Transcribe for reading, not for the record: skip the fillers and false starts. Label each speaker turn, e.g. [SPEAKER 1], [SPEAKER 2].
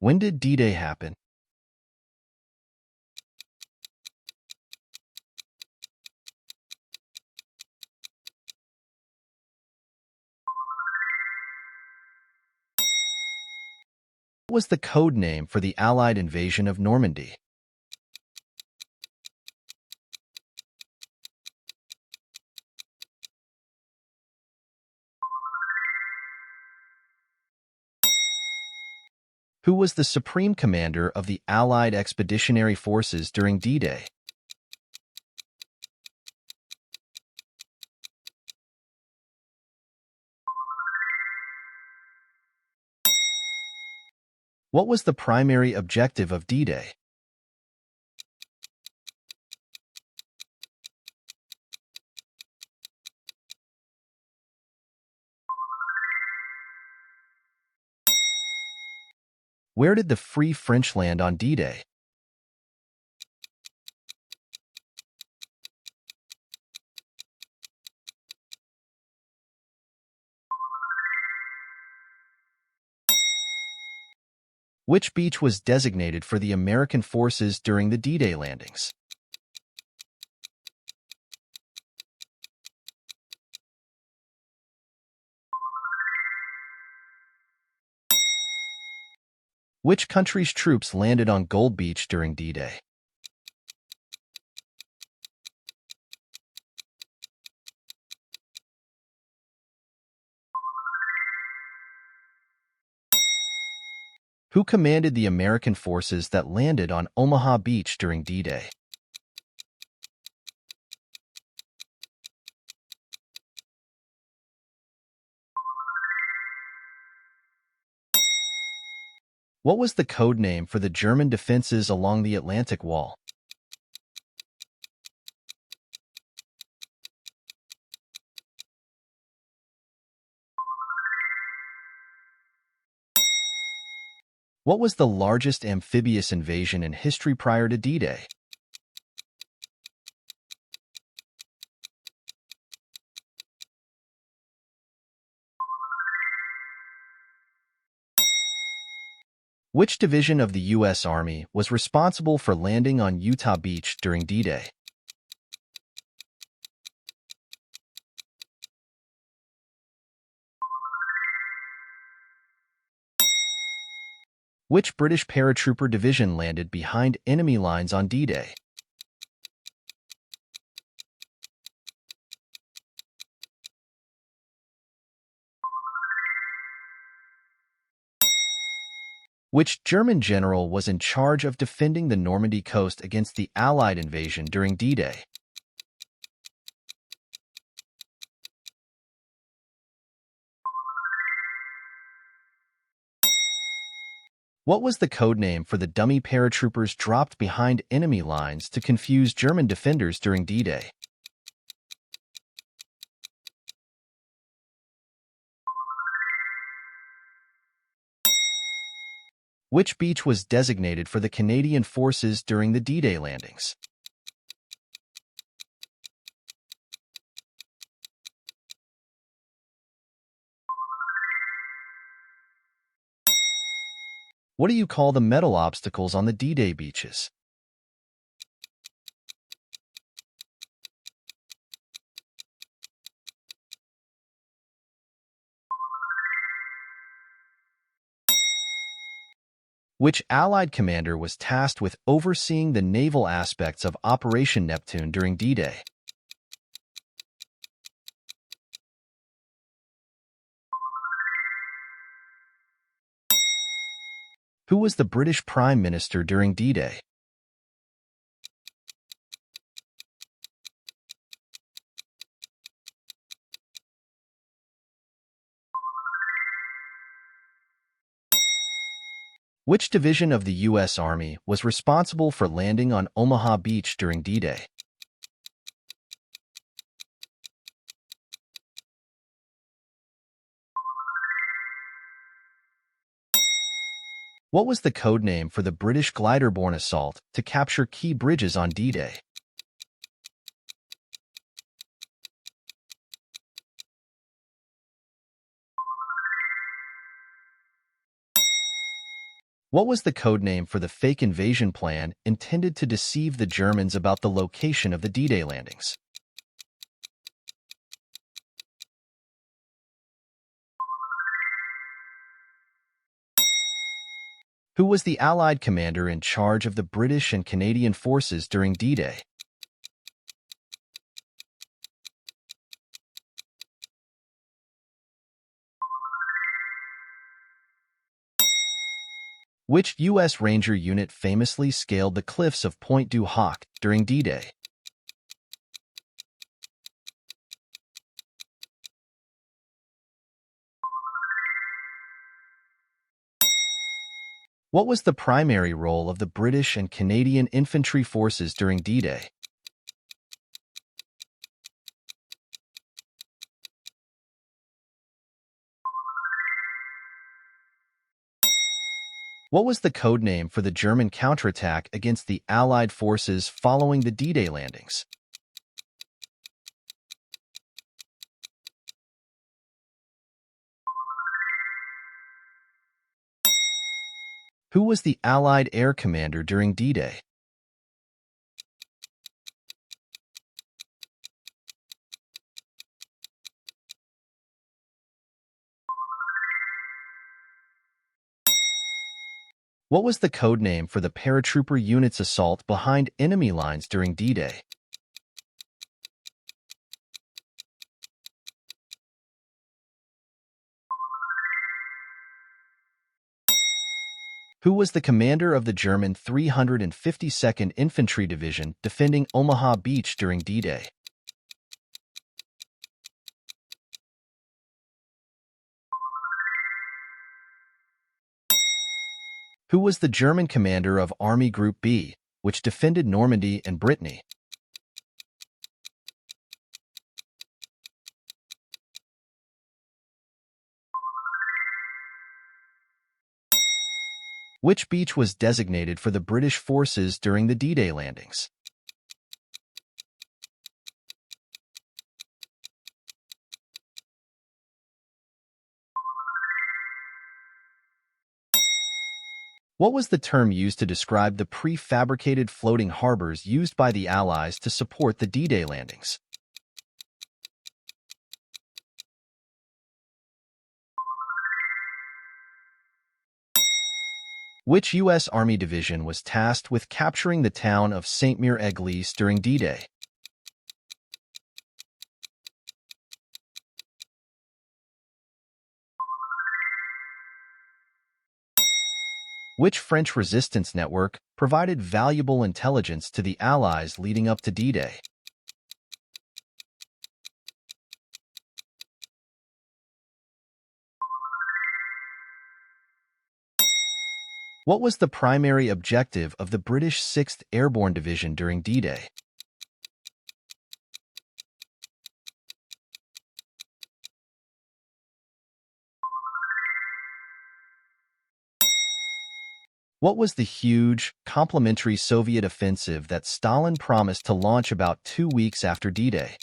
[SPEAKER 1] When did D-Day happen? What was the code name for the Allied invasion of Normandy? Who was the supreme commander of the Allied expeditionary forces during D-Day? What was the primary objective of D-Day? Where did the Free French land on D-Day? Which beach was designated for the American forces during the D-Day landings? Which country's troops landed on Gold Beach during D-Day? Who commanded the American forces that landed on Omaha Beach during D-Day? What was the code name for the German defenses along the Atlantic Wall? What was the largest amphibious invasion in history prior to D-Day? Which division of the U.S. Army was responsible for landing on Utah Beach during D-Day? Which British paratrooper division landed behind enemy lines on D-Day? Which German general was in charge of defending the Normandy coast against the Allied invasion during D-Day? What was the code name for the dummy paratroopers dropped behind enemy lines to confuse German defenders during D-Day? Which beach was designated for the Canadian forces during the D-Day landings? What do you call the metal obstacles on the D-Day beaches? Which Allied commander was tasked with overseeing the naval aspects of Operation Neptune during D-Day? Who was the British Prime Minister during D-Day? Which division of the U.S. Army was responsible for landing on Omaha Beach during D-Day? What was the code name for the British glider-borne assault to capture key bridges on D-Day? What was the code name for the fake invasion plan intended to deceive the Germans about the location of the D-Day landings? Who was the Allied commander in charge of the British and Canadian forces during D-Day? Which U.S. Ranger unit famously scaled the cliffs of Point du Hoc during D-Day? What was the primary role of the British and Canadian infantry forces during D-Day? What was the code name for the German counterattack against the Allied forces following the D-Day landings? Who was the Allied air commander during D-Day? What was the code name for the paratrooper unit's assault behind enemy lines during D-Day? Who was the commander of the German 352nd Infantry Division defending Omaha Beach during D-Day? Who was the German commander of Army Group B, which defended Normandy and Brittany? Which beach was designated for the British forces during the D-Day landings? What was the term used to describe the prefabricated floating harbors used by the Allies to support the D-Day landings? Which U.S. Army division was tasked with capturing the town of Saint-Mère-Église during D-Day? Which French resistance network provided valuable intelligence to the Allies leading up to D-Day? What was the primary objective of the British 6th Airborne Division during D-Day? What was the huge, complementary Soviet offensive that Stalin promised to launch about 2 weeks after D-Day?